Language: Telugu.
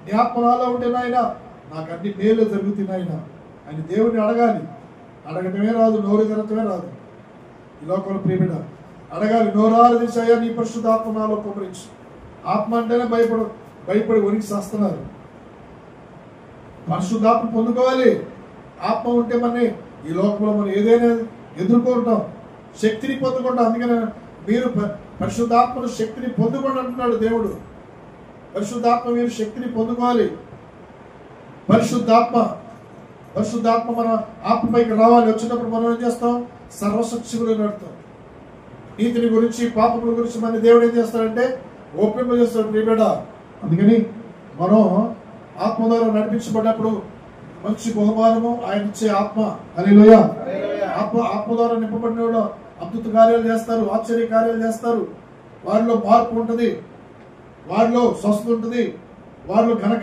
నీ ఆత్మ నాలో ఉంటే నాయన నాకు అన్ని మేలు జరుగుతుంది నాయన అని దేవుడిని అడగాలి. అడగటమే రాదు, నోరు తెరటమే రాదు. ఈ లోకంలో ప్రియబిడ్డ అడగాలి, నోరారు దిశయ్యా నీ పరిశుద్ధాత్మ నాలో కుమరించు. ఆత్మ అంటేనే భయపడి వణికి చేస్తున్నారు. పరిశుద్ధాత్మ పొందుకోవాలి. ఆత్మ ఉంటే మన ఈ లోకంలో మనం ఏదైనా ఎదుర్కొంటాం, శక్తిని పొందుకుంటాం. అందుకనే మీరు పరిశుద్ధాత్మను శక్తిని పొందుకోండి అంటున్నాడు దేవుడు. పరిశుద్ధాత్మ మీరు శక్తిని పొందుకోవాలి. పరిశుద్ధాత్మ మన ఆత్మపైకి రావాలి. వచ్చినప్పుడు మనం ఏం చేస్తాం? సర్వశక్తిని నడుతాం. నీతిని గురించి పాపముల గురించి మన దేవుడు ఏం చేస్తాడంటే ఓపింపజేస్తాడు ప్రియబిడ్డ. అందుకని మనం ఆత్మ ద్వారా నడిపించబడ్డప్పుడు మంచి బహుమానము ఆయన ఇచ్చే ఆత్మ. హల్లెలూయా. ఆత్మ ద్వారా నింపబడిన వాళ్ళు అద్భుత కార్యాలు చేస్తారు, ఆశ్చర్య కార్యాలు చేస్తారు. వారిలో మార్పు ఉంటుంది, వారిలో స్వస్థత ఉంటుంది, వారిలో ఘన